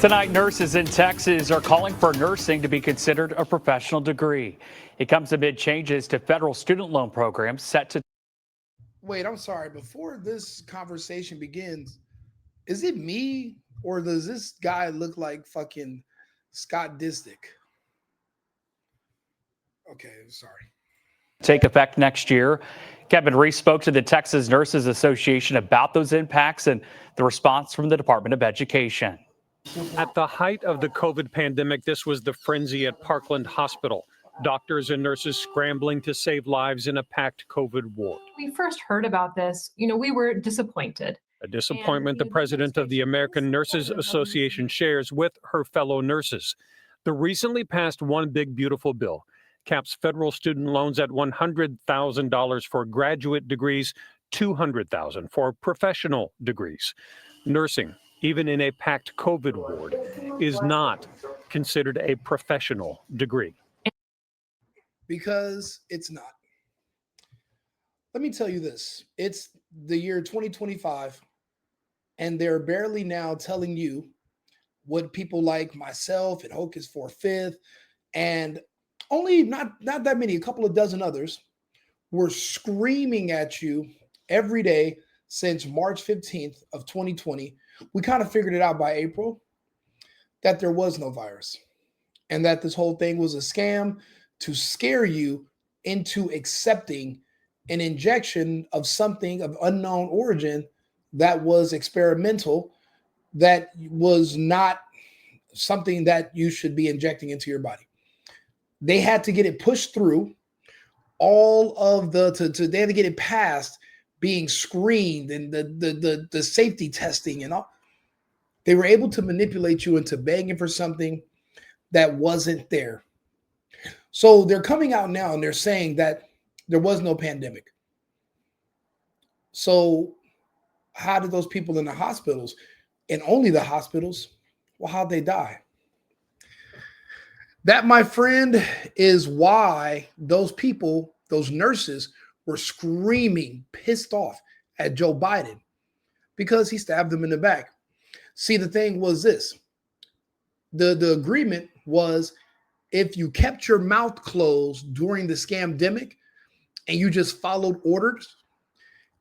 Tonight, nurses in Texas are calling for nursing to be considered a professional degree. It comes amid changes to federal student loan programs set to. Wait, I'm sorry. Before this conversation begins, is it me or does this guy look like fucking Scott Disick? Okay, sorry. Take effect next year. Kevin Reese spoke to the Texas Nurses Association about those impacts and the response from the Department of Education. At the height of the COVID pandemic, this was the frenzy at Parkland Hospital. Doctors and nurses scrambling to save lives in a packed COVID ward. We first heard about this, we were disappointed. A disappointment the president of the American Nurses Association shares with her fellow nurses. The recently passed One Big Beautiful Bill caps federal student loans at $100,000 for graduate degrees, $200,000 for professional degrees. Nursing, even in a packed COVID ward, is not considered a professional degree. Because it's not. Let me tell you this. It's the year 2025, and they're barely now telling you what people like myself and Hocus for Fifth, and only not that many, a couple of dozen others, were screaming at you every day since March 15th of 2020. We kind of figured it out by April that there was no virus and that this whole thing was a scam to scare you into accepting an injection of something of unknown origin that was experimental, that was not something that you should be injecting into your body. They had to get it pushed through all of they had to get it past being screened and the safety testing and all. They were able to manipulate you into begging for something that wasn't there. So they're coming out now and they're saying that there was no pandemic. So how did those people in the hospitals, and only the hospitals, well, how'd they die? That, my friend, is why those people, those nurses, were screaming, pissed off at Joe Biden because he stabbed them in the back. See, the thing was this. The agreement was if you kept your mouth closed during the scamdemic and you just followed orders,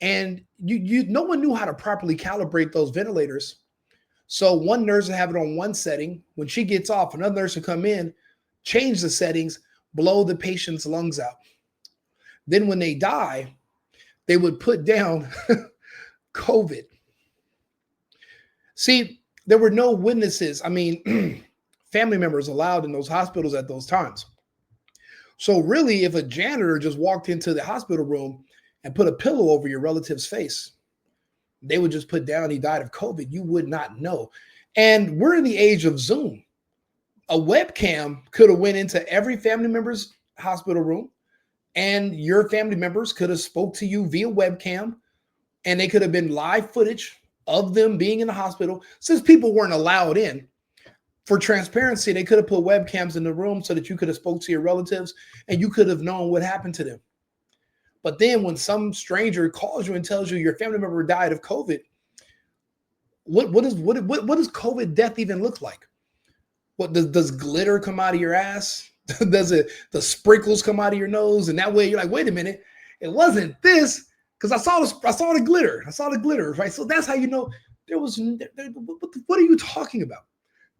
and no one knew how to properly calibrate those ventilators. So one nurse would have it on one setting. When she gets off, another nurse would come in, change the settings, blow the patient's lungs out. Then when they die, they would put down COVID. See, there were no witnesses. I mean, family members allowed in those hospitals at those times. So really, if a janitor just walked into the hospital room and put a pillow over your relative's face, they would just put down he died of COVID. You would not know. And we're in the age of Zoom. A webcam could have went into every family member's hospital room, and your family members could have spoke to you via webcam, and they could have been live footage of them being in the hospital. Since people weren't allowed in, for transparency, they could have put webcams in the room so that you could have spoke to your relatives and you could have known what happened to them. But then when some stranger calls you and tells you your family member died of COVID, what does COVID death even look like? What does glitter come out of your ass? The sprinkles come out of your nose? And that way you're like, wait a minute, it wasn't this, because I saw the glitter, right? So that's how you know there was. What are you talking about?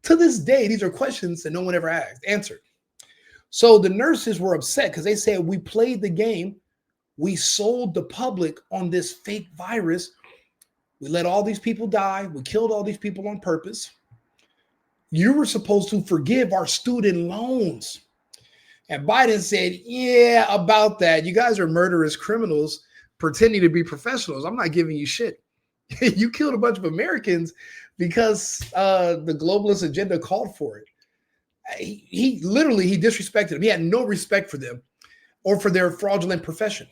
To this day, these are questions that no one ever answered. So the nurses were upset because they said, we played the game. We sold the public on this fake virus. We let all these people die. We killed all these people on purpose. You were supposed to forgive our student loans. And Biden said, yeah, about that. You guys are murderous criminals pretending to be professionals. I'm not giving you shit. You killed a bunch of Americans because the globalist agenda called for it. He disrespected them. He had no respect for them or for their fraudulent profession.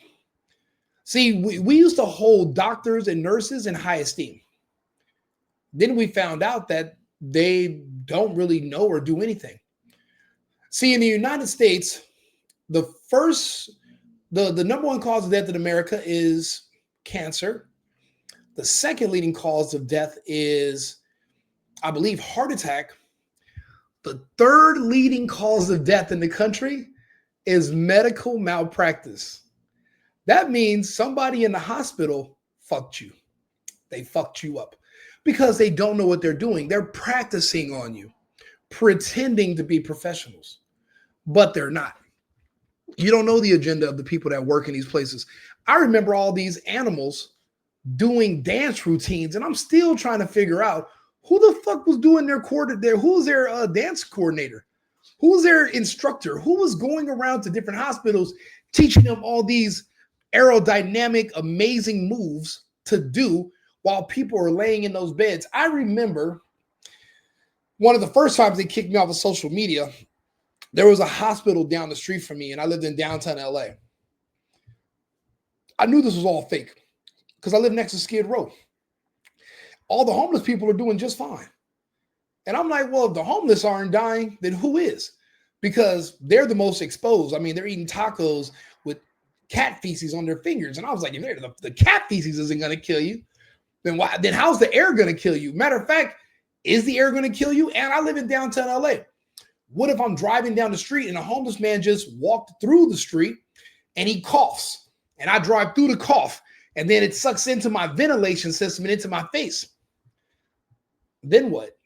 See, we used to hold doctors and nurses in high esteem. Then we found out that they don't really know or do anything. See, in the United States, the number one cause of death in America is cancer. The second leading cause of death is, I believe, heart attack. The third leading cause of death in the country is medical malpractice. That means somebody in the hospital fucked you. They fucked you up because they don't know what they're doing. They're practicing on you, pretending to be professionals, but they're not. You don't know the agenda of the people that work in these places. I remember all these animals doing dance routines, and I'm still trying to figure out who the fuck was doing their who's their dance coordinator? Who's their instructor? Who was going around to different hospitals teaching them all these aerodynamic, amazing moves to do while people are laying in those beds? I remember one of the first times they kicked me off of social media, there was a hospital down the street from me, and I lived in downtown LA. I knew this was all fake because I live next to Skid Row. All the homeless people are doing just fine. And I'm like, well, if the homeless aren't dying, then who is? Because they're the most exposed. I mean, they're eating tacos with cat feces on their fingers. And I was like, if the cat feces isn't going to kill you, then why? Then how's the air going to kill you? Matter of fact, is the air going to kill you? And I live in downtown LA. What if I'm driving down the street and a homeless man just walked through the street and he coughs, and I drive through the cough, and then it sucks into my ventilation system and into my face? Then what?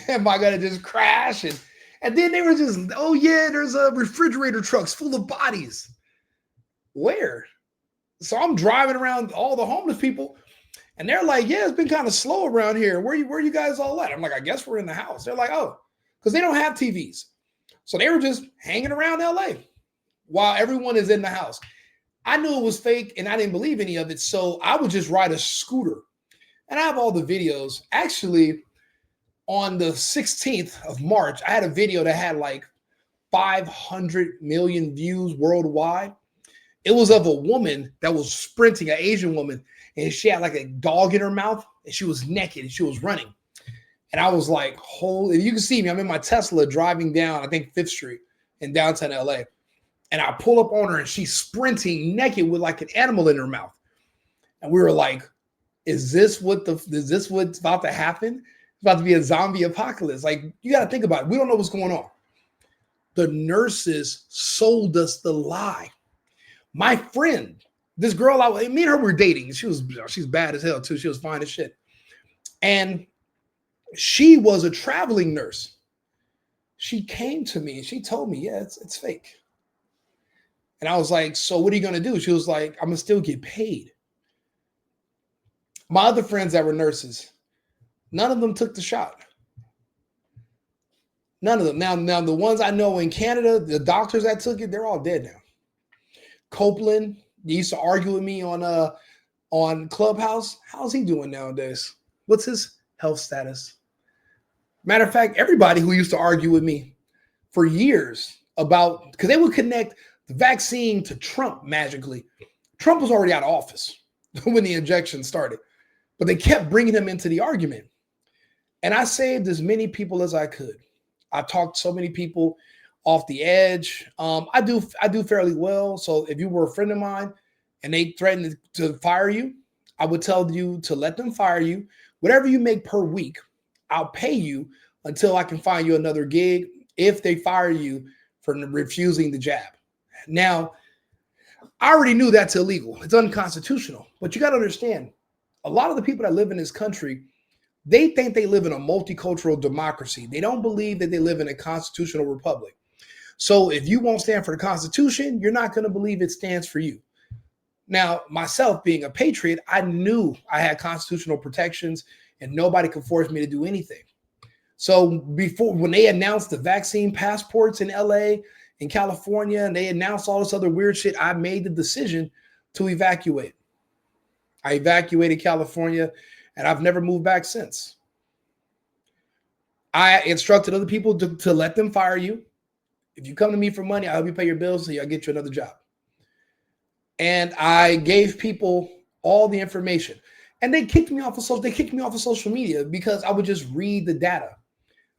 Am I going to just crash? And then they were just, oh yeah, there's a refrigerator trucks full of bodies. Where? So I'm driving around all the homeless people, and they're like, yeah, it's been kind of slow around here. Where you guys all at? I'm like, I guess we're in the house. They're like, oh, because they don't have TVs. So they were just hanging around LA while everyone is in the house. I knew it was fake and I didn't believe any of it. So I would just ride a scooter. And I have all the videos. Actually, on the 16th of March, I had a video that had like 500 million views worldwide. It was of a woman that was sprinting, an Asian woman, and she had like a dog in her mouth, and she was naked and she was running. And I was like, holy, you can see me. I'm in my Tesla driving down, I think, 5th Street in downtown LA. And I pull up on her and she's sprinting naked with like an animal in her mouth. And we were like, is this what's about to happen? It's about to be a zombie apocalypse. Like, you got to think about it. We don't know what's going on. The nurses sold us the lie. My friend, this girl, me and her were dating. She's bad as hell too. She was fine as shit. And she was a traveling nurse. She came to me and she told me, yeah, it's fake. And I was like, so what are you going to do? She was like, I'm going to still get paid. My other friends that were nurses, none of them took the shot. None of them. Now the ones I know in Canada, the doctors that took it, they're all dead now. Copeland, he used to argue with me on Clubhouse. How's he doing nowadays? What's his health status? Matter of fact, everybody who used to argue with me for years about, because they would connect the vaccine to Trump magically. Trump was already out of office when the injection started, but they kept bringing him into the argument. And I saved as many people as I could. I talked so many people off the edge. I do fairly well. So if you were a friend of mine and they threatened to fire you, I would tell you to let them fire you. Whatever you make per week, I'll pay you until I can find you another gig if they fire you for refusing the jab. Now, I already knew that's illegal. It's unconstitutional. But you got to understand, a lot of the people that live in this country, they think they live in a multicultural democracy. They don't believe that they live in a constitutional republic. So if you won't stand for the Constitution, you're not going to believe it stands for you. Now, myself being a patriot, I knew I had constitutional protections and nobody could force me to do anything. So when they announced the vaccine passports in LA, in California, and they announced all this other weird shit, I made the decision to evacuate. I evacuated California, and I've never moved back since. I instructed other people to let them fire you. If you come to me for money, I'll help you pay your bills, so I'll get you another job. And I gave people all the information. And they kicked me off of social media because I would just read the data.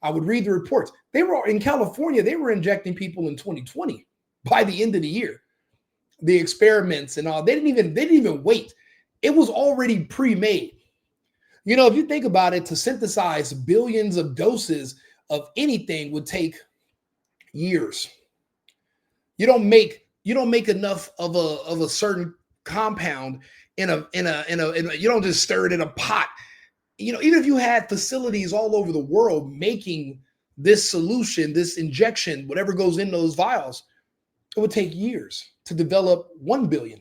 I would read the reports. They were in California, they were injecting people in 2020 by the end of the year. The experiments and all, they didn't even wait. It was already pre-made. You know, if you think about it, to synthesize billions of doses of anything would take years. You don't make enough of a certain compound in a you don't just stir it in a pot. You know, even if you had facilities all over the world making this solution, this injection, whatever goes in those vials, it would take years to develop 1 billion,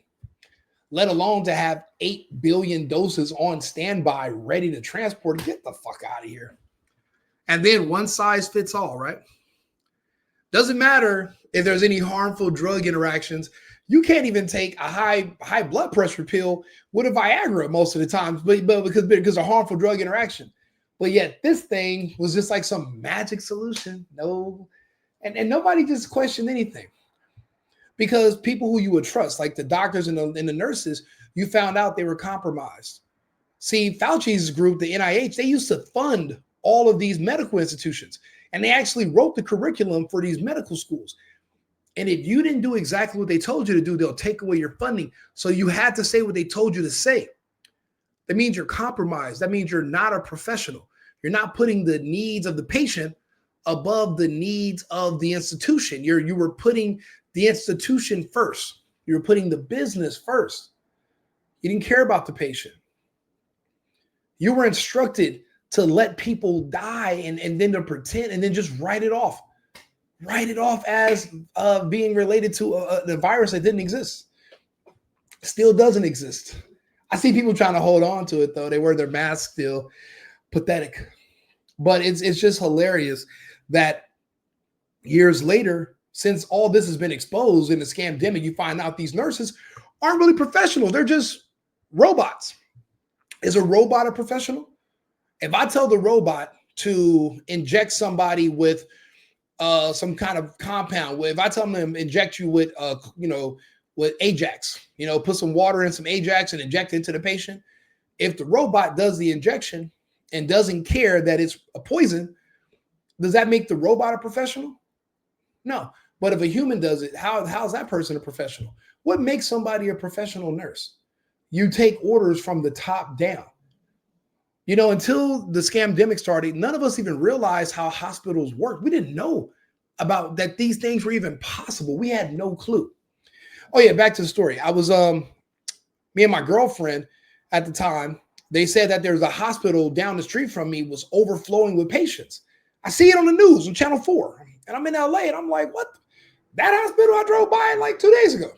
let alone to have 8 billion doses on standby, ready to transport. Get the fuck out of here. And then one size fits all, right? Doesn't matter if there's any harmful drug interactions. You can't even take a high blood pressure pill with a Viagra most of the time, but because of harmful drug interaction. But yet this thing was just like some magic solution. No, and nobody just questioned anything. Because people who you would trust, like the doctors and the nurses, you found out they were compromised. See, Fauci's group, the NIH, they used to fund all of these medical institutions, and they actually wrote the curriculum for these medical schools. And if you didn't do exactly what they told you to do, they'll take away your funding. So you had to say what they told you to say. That means you're compromised. That means you're not a professional. You're not putting the needs of the patient above the needs of the institution. You were putting the institution first. You were putting the business first. You didn't care about the patient. You were instructed to let people die and then to pretend and then just write it off. Write it off as being related to the virus that didn't exist. Still doesn't exist. I see people trying to hold on to it, though. They wear their masks still. Pathetic. But it's just hilarious that years later, since all this has been exposed in the scamdemic, you find out these nurses aren't really professional. They're just robots. Is a robot a professional? If I tell the robot to inject somebody with some kind of compound, if I tell them to inject you with, with Ajax, put some water in some Ajax and inject it into the patient. If the robot does the injection and doesn't care that it's a poison, does that make the robot a professional? No. But if a human does it, how's that person a professional? What makes somebody a professional nurse? You take orders from the top down. Until the scamdemic started, none of us even realized how hospitals work. We didn't know about that these things were even possible. We had no clue. Oh yeah, back to the story. I was me and my girlfriend at the time, they said that there's a hospital down the street from me was overflowing with patients. I see it on the news on Channel 4. And I'm in LA and I'm like, what? That hospital I drove by like 2 days ago.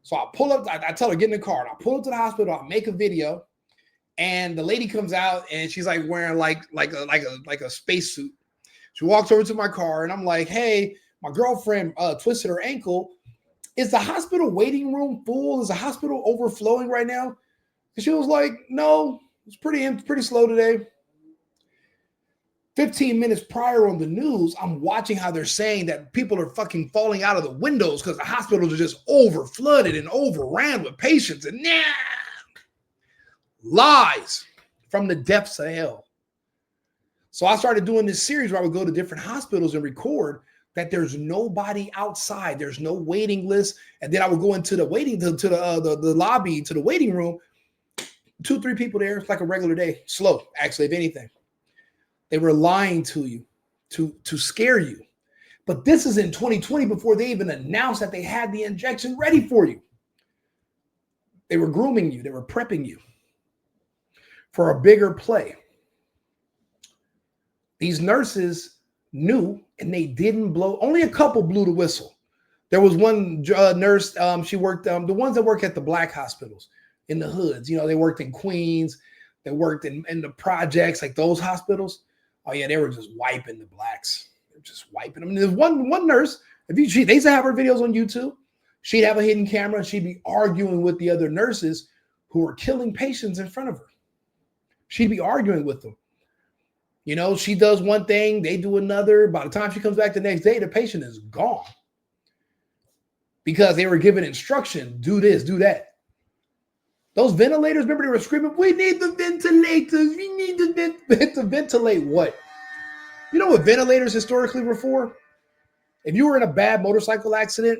So I pull up, I tell her, get in the car. And I pull up to the hospital, I make a video. And the lady comes out and she's like wearing like a spacesuit. She walks over to my car and I'm like, hey, my girlfriend twisted her ankle. Is the hospital waiting room full? Is the hospital overflowing right now? And she was like, no, it's pretty slow today. 15 minutes prior on the news, I'm watching how they're saying that people are fucking falling out of the windows because the hospitals are just over flooded and overran with patients. And lies from the depths of hell. So I started doing this series where I would go to different hospitals and record that there's nobody outside. There's no waiting list. And then I would go into the waiting to the lobby, to the waiting room. 2-3 people there. It's like a regular day. Slow, actually, if anything. They were lying to you to scare you. But this is in 2020 before they even announced that they had the injection ready for you. They were grooming you. They were prepping you for a bigger play. These nurses knew and they didn't blow. Only a couple blew the whistle. There was one nurse, she worked, the ones that work at the black hospitals in the hoods, they worked in Queens, they worked in the projects, like those hospitals. Oh yeah, they were just wiping the blacks. They're just wiping them. And there's one nurse, they used to have her videos on YouTube. She'd have a hidden camera and she'd be arguing with the other nurses who were killing patients in front of her. She'd be arguing with them. She does one thing, they do another. By the time she comes back the next day, the patient is gone. Because they were given instruction, do this, do that. Those ventilators, remember they were screaming, we need the ventilators. We need to ventilate what? You know what ventilators historically were for? If you were in a bad motorcycle accident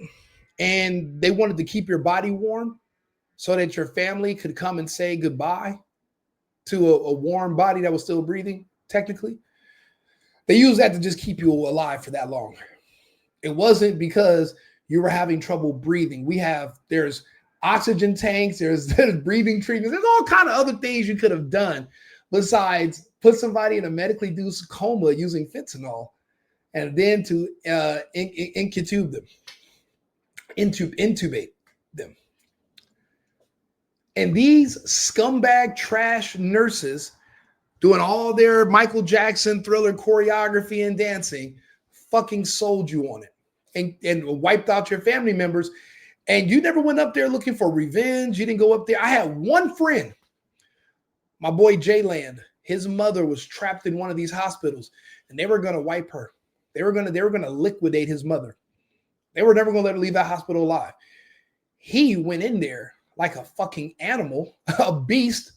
and they wanted to keep your body warm so that your family could come and say goodbye to a warm body that was still breathing, technically, They use that to just keep you alive for that long. It wasn't because you were having trouble breathing. There's oxygen tanks, there's breathing treatments, there's all kind of other things you could have done besides put somebody in a medically induced coma using fentanyl, and then to intubate them. And these scumbag trash nurses doing all their Michael Jackson Thriller choreography and dancing fucking sold you on it and wiped out your family members. And you never went up there looking for revenge. You didn't go up there. I had one friend, my boy Jayland. His mother was trapped in one of these hospitals, and they were going to wipe her. They were going to liquidate his mother. They were never going to let her leave that hospital alive. He went in there like a fucking animal, a beast,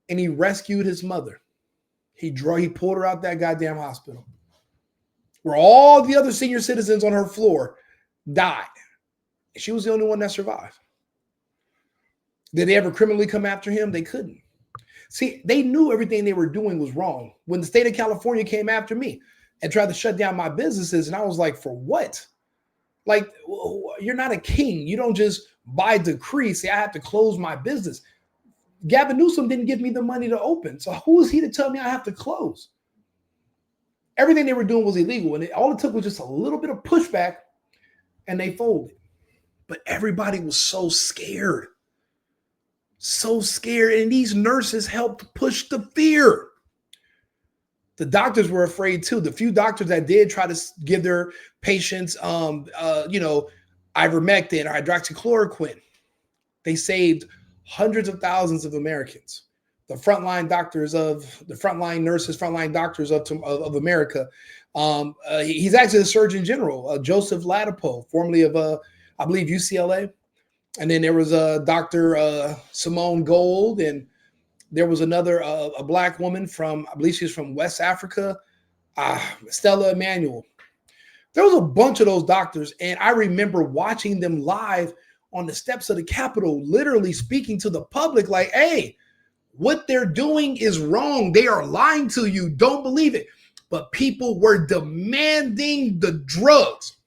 and he rescued his mother. He pulled her out that goddamn hospital where all the other senior citizens on her floor died. She was the only one that survived. Did they ever criminally come after him? They couldn't. See, they knew everything they were doing was wrong. When the state of California came after me and tried to shut down my businesses, and I was like, for what? Like, you're not a king. You don't just by decree say I have to close my business. Gavin Newsom didn't give me the money to open. So who is he to tell me I have to close? Everything they were doing was illegal. And all it took was just a little bit of pushback and they folded. But everybody was so scared. So scared. And these nurses helped push the fear. The doctors were afraid too. The few doctors that did try to give their patients, ivermectin or hydroxychloroquine, they saved hundreds of thousands of Americans. The frontline doctors frontline doctors of America. He's actually the Surgeon General, Joseph Ladapo, formerly of, I believe, UCLA. And then there was Dr. Simone Gold, and there was another, a Black woman from, I believe she's from West Africa, Stella Emanuel. There was a bunch of those doctors, and I remember watching them live on the steps of the Capitol, literally speaking to the public like, hey, what they're doing is wrong. They are lying to you. Don't believe it. But people were demanding the drugs.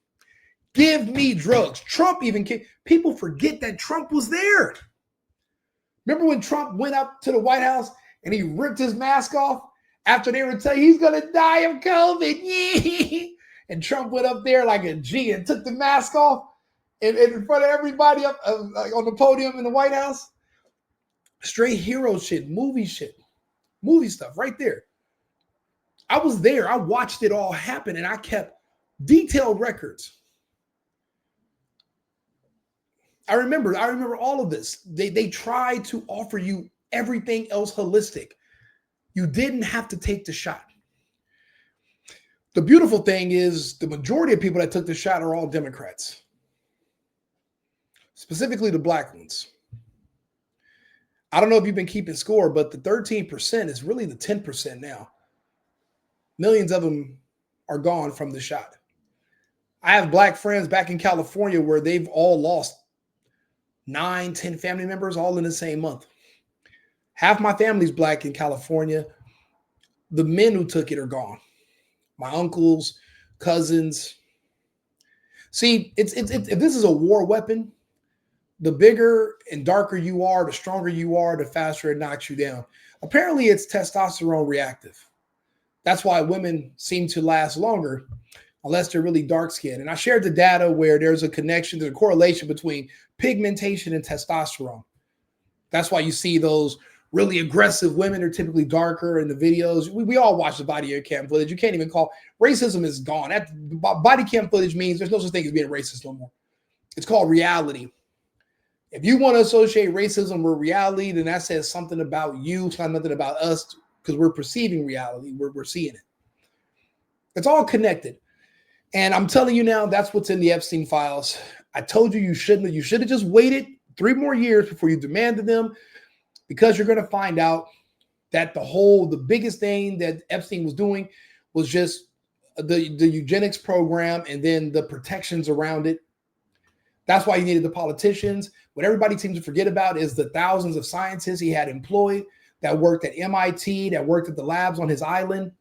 Give me drugs. Trump even came. People forget that Trump was there. Remember when Trump went up to the White House and he ripped his mask off after they were telling he's going to die of COVID? Yeah. And Trump went up there like a G and took the mask off in front of everybody up on the podium in the White House. Straight hero shit, movie stuff right there. I was there. I watched it all happen, and I kept detailed records. I remember all of this. They tried to offer you everything else holistic. You didn't have to take the shot. The beautiful thing is the majority of people that took the shot are all Democrats, specifically the Black ones. I don't know if you've been keeping score, but the 13% is really the 10% now. Millions of them are gone from the shot. I have Black friends back in California where they've all lost 9, 10 family members all in the same month. Half my family's Black in California. The men who took it are gone. My uncles, cousins. See, if this is a war weapon, the bigger and darker you are, the stronger you are, the faster it knocks you down. Apparently, it's testosterone reactive. That's why women seem to last longer unless they're really dark-skinned. And I shared the data where there's a correlation between pigmentation and testosterone. That's why you see those really aggressive women are typically darker in the videos. We all watch the body cam footage. You can't even call racism is gone. That body cam footage means there's no such thing as being racist no more. It's called reality. If you want to associate racism with reality, then that says something about you. It's not nothing about us because we're perceiving reality. We're seeing it. It's all connected. And I'm telling you now, that's what's in the Epstein files. I told you you shouldn't. You should have just waited 3 more years before you demanded them, because you're going to find out that the biggest thing that Epstein was doing was just the eugenics program and then the protections around it. That's why he needed the politicians. What everybody seems to forget about is the thousands of scientists he had employed that worked at MIT, that worked at the labs on his island.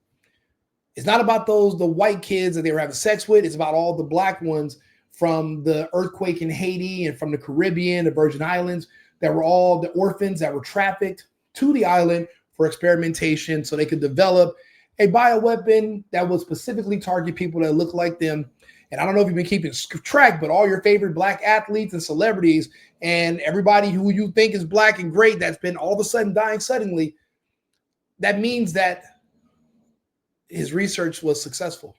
It's not about the white kids that they were having sex with. It's about all the black ones from the earthquake in Haiti and from the Caribbean, the Virgin Islands, that were all the orphans that were trafficked to the island for experimentation so they could develop a bioweapon that would specifically target people that look like them. And I don't know if you've been keeping track, but all your favorite black athletes and celebrities and everybody who you think is black and great that's been all of a sudden dying suddenly, that means that his research was successful.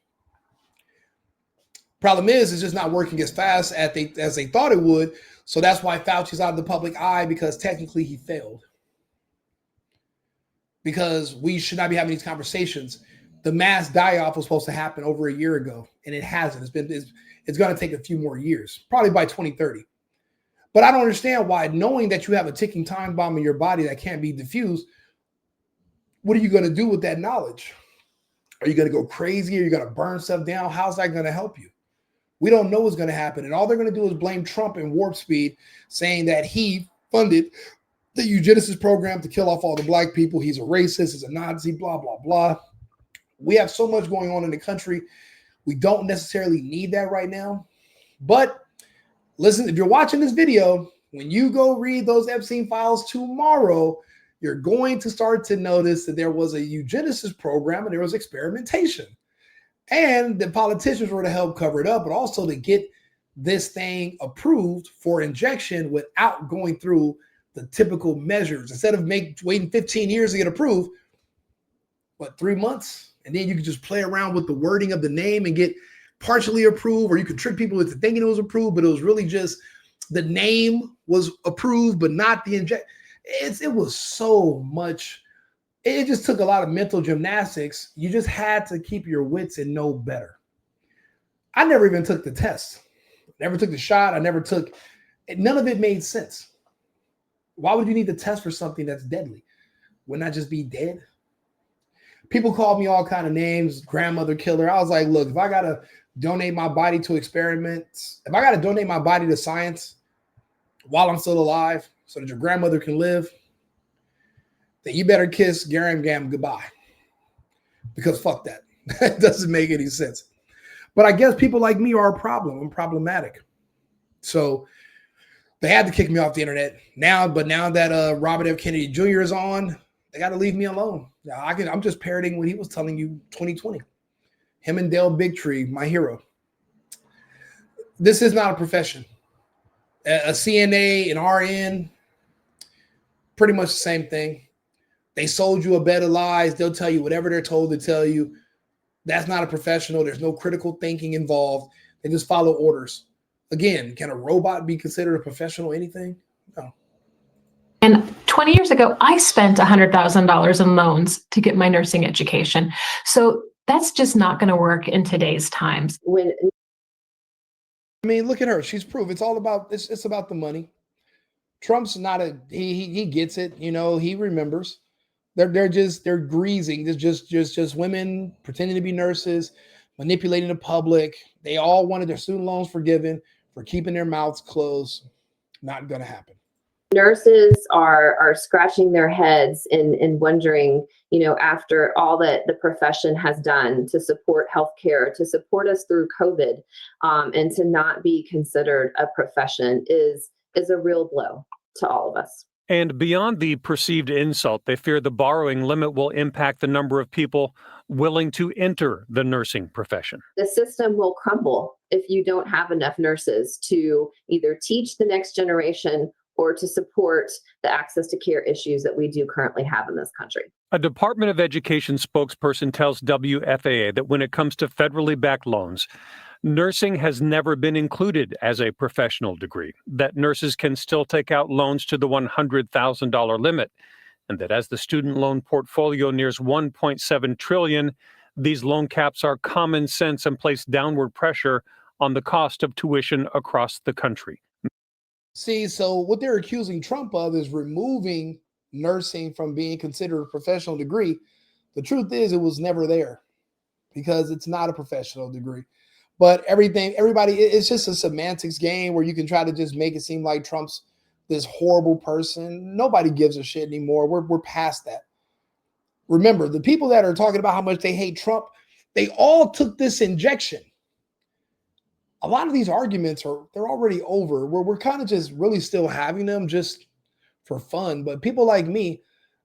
Problem is, it's just not working as fast as they thought it would. So that's why Fauci's out of the public eye, because technically he failed. Because we should not be having these conversations. The mass die-off was supposed to happen over a year ago, and it hasn't. It's going to take a few more years, probably by 2030. But I don't understand why, knowing that you have a ticking time bomb in your body that can't be diffused, what are you going to do with that knowledge? Are you going to go crazy? Are you going to burn stuff down? How's that going to help you? We don't know what's going to happen. And all they're going to do is blame Trump and Warp Speed, saying that he funded the eugenicist program to kill off all the black people. He's a racist, he's a Nazi, blah, blah, blah. We have so much going on in the country. We don't necessarily need that right now. But listen, if you're watching this video, when you go read those Epstein files tomorrow, you're going to start to notice that there was a eugenicist program and there was experimentation. And the politicians were to help cover it up, but also to get this thing approved for injection without going through the typical measures. Instead of waiting 15 years to get approved, 3 months? And then you could just play around with the wording of the name and get partially approved, or you could trick people into thinking it was approved, but it was really just the name was approved, but not the injection. It was so much. It just took a lot of mental gymnastics. You just had to keep your wits and know better. I never even took the test. Never took the shot. None of it made sense. Why would you need to test for something that's deadly? Wouldn't I just be dead? People called me all kind of names, grandmother killer. I was like, look, if I got to donate my body to experiments, if I got to donate my body to science while I'm still alive so that your grandmother can live, then you better kiss Gary Gam goodbye. Because fuck that. That doesn't make any sense. But I guess people like me are a problem. I'm problematic. So they had to kick me off the internet. Now that Robert F. Kennedy Jr. is on, they got to leave me alone. I'm just parroting what he was telling you 2020. Him and Dale Bigtree, my hero. This is not a profession. A CNA, an RN, pretty much the same thing. They sold you a bed of lies. They'll tell you whatever they're told to tell you. That's not a professional. There's no critical thinking involved. They just follow orders. Again, can a robot be considered a professional anything? No. And 20 years ago, I spent $100,000 in loans to get my nursing education. So that's just not going to work in today's times. Look at her. She's proof. It's all about it's about the money. Trump's not he gets it. He remembers. They're greasing. There's just women pretending to be nurses, manipulating the public. They all wanted their student loans forgiven for keeping their mouths closed. Not going to happen. Nurses are scratching their heads and wondering, after all that the profession has done to support healthcare, to support us through COVID, and to not be considered a profession is a real blow to all of us. And beyond the perceived insult, they fear the borrowing limit will impact the number of people willing to enter the nursing profession. The system will crumble if you don't have enough nurses to either teach the next generation or to support the access to care issues that we do currently have in this country. A Department of Education spokesperson tells WFAA that when it comes to federally backed loans, nursing has never been included as a professional degree, that nurses can still take out loans to the $100,000 limit, and that as the student loan portfolio nears $1.7 trillion, these loan caps are common sense and place downward pressure on the cost of tuition across the country. See, so what they're accusing Trump of is removing nursing from being considered a professional degree. The truth is it was never there because it's not a professional degree. But everybody, it's just a semantics game where you can try to just make it seem like Trump's this horrible person. Nobody gives a shit anymore. We're past that. Remember, the people that are talking about how much they hate Trump, They all took this injection. A lot of these arguments they're already over. We're kind of just really still having them just for fun. But people like me,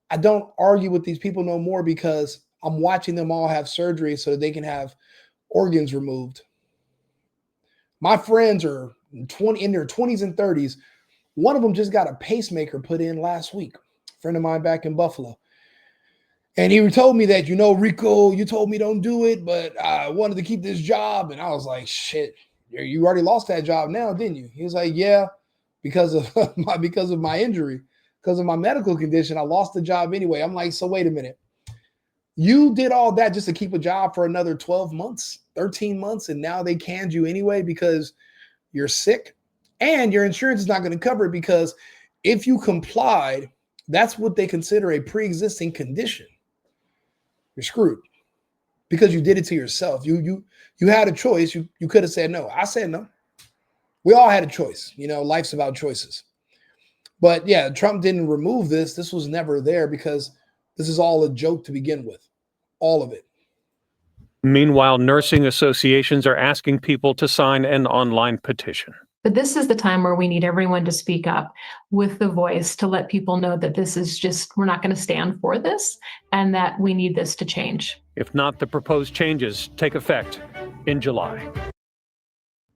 I don't argue with these people no more because I'm watching them all have surgery so that they can have organs removed. My friends are in their 20s and 30s. One of them just got a pacemaker put in last week. A friend of mine back in Buffalo. And he told me that, Rico, you told me don't do it, but I wanted to keep this job. And I was like, shit, you already lost that job now, didn't you? He was like, yeah, because of my injury, because of my medical condition, I lost the job anyway. I'm like, so wait a minute. You did all that just to keep a job for another 12 months, 13 months, and now they canned you anyway because you're sick and your insurance is not going to cover it because if you complied, that's what they consider a pre-existing condition. You're screwed because you did it to yourself. You had a choice. You could have said no. I said no. We all had a choice. Life's about choices. But yeah, Trump didn't remove this. This was never there because this is all a joke to begin with. All of it. Meanwhile, nursing associations are asking people to sign an online petition. But this is the time where we need everyone to speak up with the voice to let people know that this is just, we're not going to stand for this and that we need this to change. If not, the proposed changes take effect in July.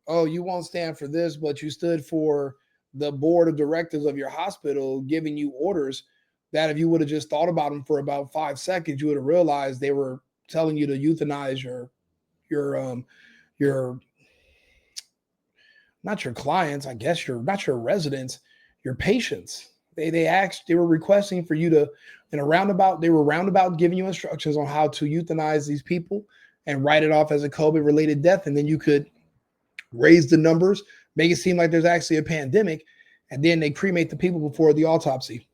Oh, you won't stand for this, but you stood for the board of directors of your hospital giving you orders that if you would have just thought about them for about 5 seconds, you would have realized they were telling you to euthanize your not your clients, I guess not your residents, your patients. They were requesting for you to, they were roundabout giving you instructions on how to euthanize these people and write it off as a COVID-related death. And then you could raise the numbers, make it seem like there's actually a pandemic, and then they cremate the people before the autopsy.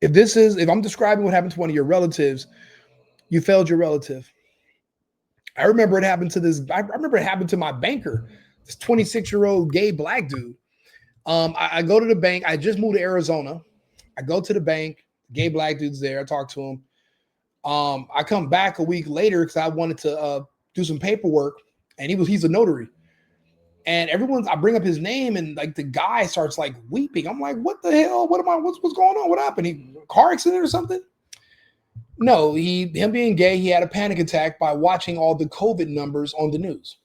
If I'm describing what happened to one of your relatives, you failed your relative. I remember it happened to my banker, this 26-year-old gay black dude. I go to the bank. I just moved to Arizona. I go to the bank. Gay black dude's there. I talk to him. I come back a week later because I wanted to do some paperwork, and he's a notary. And I bring up his name, and like the guy starts like weeping. I'm like, what the hell? What's going on? What happened? Car accident or something? No, him being gay, he had a panic attack by watching all the COVID numbers on the news.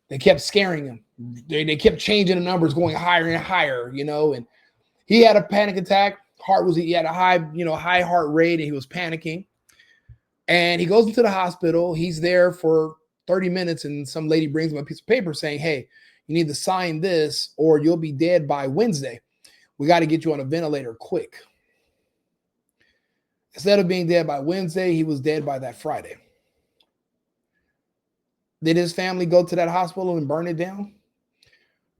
They kept scaring him. They kept changing the numbers, going higher and higher, and he had a panic attack. He had a high heart rate, and he was panicking. And he goes into the hospital. He's there for 30 minutes, and some lady brings him a piece of paper saying, hey, you need to sign this or you'll be dead by Wednesday. We got to get you on a ventilator quick. Instead of being dead by Wednesday, he was dead by that Friday. Did his family go to that hospital and burn it down?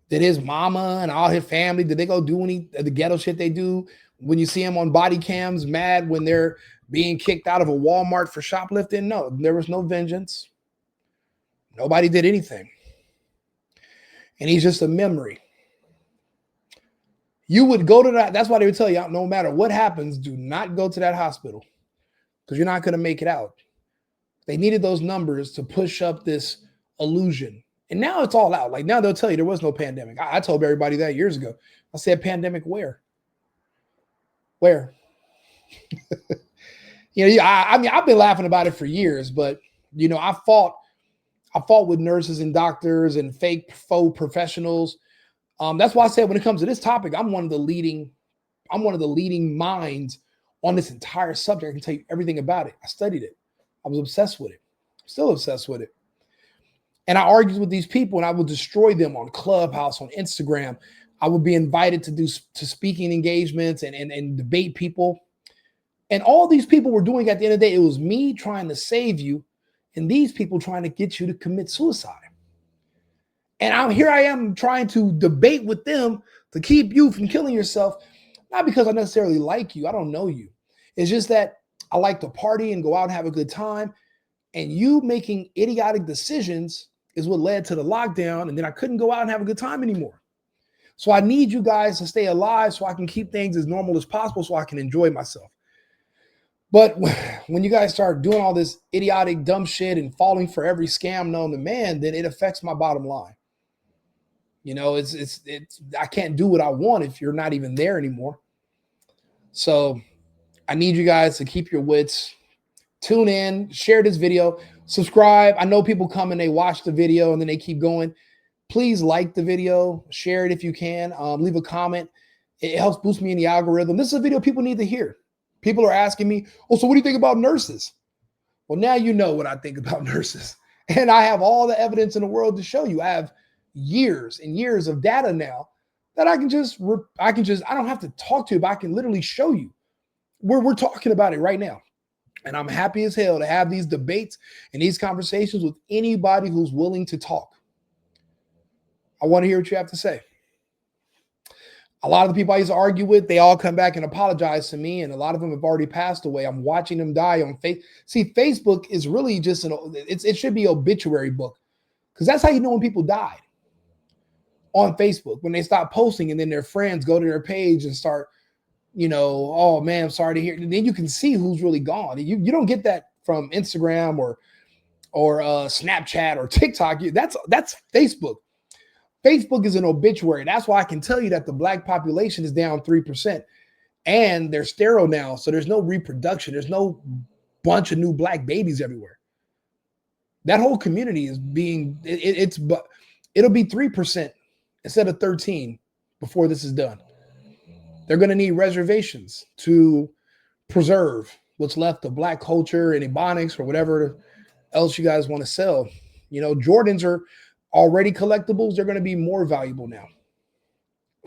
Did his mama and all his family, did they go do any of the ghetto shit they do when you see them on body cams mad when they're being kicked out of a Walmart for shoplifting? No, there was no vengeance. Nobody did anything. And he's just a memory. You would go to that. That's why they would tell you, no matter what happens, do not go to that hospital because you're not going to make it out. They needed those numbers to push up this illusion. And now it's all out. Like now they'll tell you there was no pandemic. I told everybody that years ago. I said, pandemic where? Where? I mean, I've been laughing about it for years, but I fought with nurses and doctors and faux professionals. That's why I said when it comes to this topic, I'm one of the leading minds on this entire subject. I can tell you everything about it. I studied it. I was obsessed with it. I'm still obsessed with it. And I argued with these people, and I would destroy them on Clubhouse, on Instagram. I would be invited to speaking engagements and debate people. And all these people were doing at the end of the day, it was me trying to save you and these people trying to get you to commit suicide. And here I am trying to debate with them to keep you from killing yourself, not because I necessarily like you. I don't know you. It's just that I like to party and go out and have a good time. And you making idiotic decisions is what led to the lockdown. And then I couldn't go out and have a good time anymore. So I need you guys to stay alive so I can keep things as normal as possible so I can enjoy myself. But when you guys start doing all this idiotic, dumb shit and falling for every scam known to man, then it affects my bottom line. You know, it's I can't do what I want if you're not even there anymore. So I need you guys to keep your wits, tune in, share this video, subscribe. I know people come and they watch the video and then they keep going. Please like the video, share it if you can, leave a comment. It helps boost me in the algorithm. This is a video people need to hear. People are asking me, oh, so what do you think about nurses? Well, now you know what I think about nurses. And I have all the evidence in the world to show you. I have years and years of data now that I don't have to talk to you, but I can literally show you. We're talking about it right now. And I'm happy as hell to have these debates and these conversations with anybody who's willing to talk. I want to hear what you have to say. A lot of the people I used to argue with, they all come back and apologize to me, and a lot of them have already passed away. I'm watching them die on Facebook. See, Facebook is really just it should be an obituary book, because that's how you know when people died. On Facebook, when they stop posting and then their friends go to their page and start, you know, oh man, I'm sorry to hear. And then you can see who's really gone. You don't get that from Instagram or Snapchat or TikTok. That's Facebook. Facebook is an obituary. That's why I can tell you that the Black population is down 3%, and they're sterile now, so there's no reproduction. There's no bunch of new Black babies everywhere. That whole community is being it'll be 3% instead of 13 before this is done. They're going to need reservations to preserve what's left of Black culture and Ebonics or whatever else you guys want to sell. You know, Jordans are already collectibles. They're going to be more valuable now.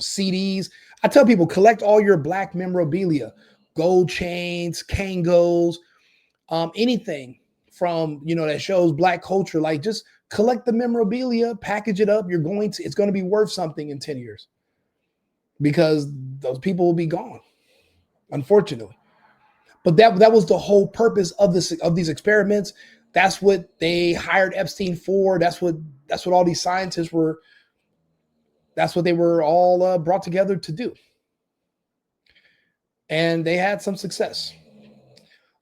CDs. I tell people, collect all your Black memorabilia, gold chains, Kangos, anything from, you know, that shows Black culture. Like, just collect the memorabilia, package it up. It's going to be worth something in 10 years, because those people will be gone, unfortunately. But that was the whole purpose of these experiments. That's what they hired Epstein for. That's what all these scientists were. That's what they were all brought together to do. And they had some success.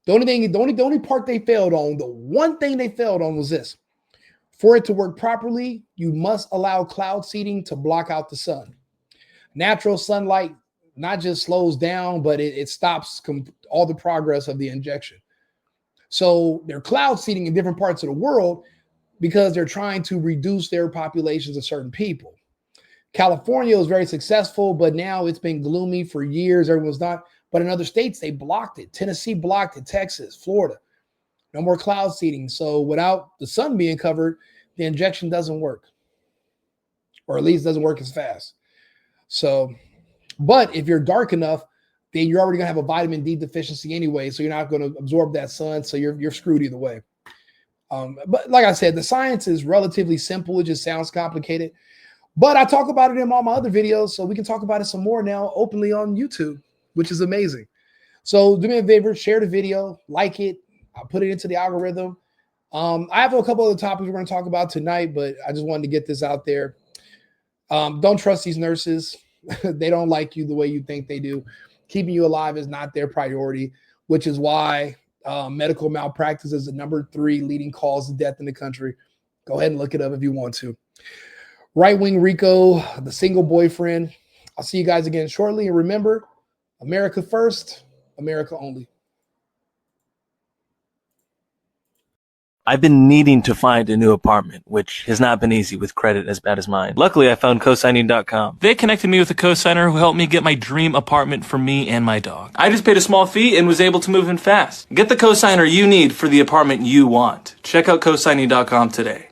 The only part they failed on, the one thing they failed on was this. For it to work properly, you must allow cloud seeding to block out the sun. Natural sunlight not just slows down, but it stops all the progress of the injection. So they're cloud seeding in different parts of the world because they're trying to reduce their populations of certain people. California was very successful, but now it's been gloomy for years. Everyone's not. But in other states, they blocked it. Tennessee blocked it. Texas, Florida. No more cloud seeding. So without the sun being covered, the injection doesn't work. Or at least doesn't work as fast. So, but if you're dark enough, then you're already going to have a vitamin D deficiency anyway. So you're not going to absorb that sun. So you're screwed either way. But like I said, the science is relatively simple. It just sounds complicated. But I talk about it in all my other videos. So we can talk about it some more now openly on YouTube, which is amazing. So do me a favor, share the video, like it. I'll put it into the algorithm. I have a couple other topics we're going to talk about tonight, but I just wanted to get this out there. Don't trust these nurses. They don't like you the way you think they do. Keeping you alive is not their priority, which is why medical malpractice is the #3 leading cause of death in the country. Go ahead and look it up if you want to. Right-wing Rico, the single boyfriend. I'll see you guys again shortly. And remember, America first, America only. I've been needing to find a new apartment, which has not been easy with credit as bad as mine. Luckily, I found cosigning.com. They connected me with a cosigner who helped me get my dream apartment for me and my dog. I just paid a small fee and was able to move in fast. Get the cosigner you need for the apartment you want. Check out cosigning.com today.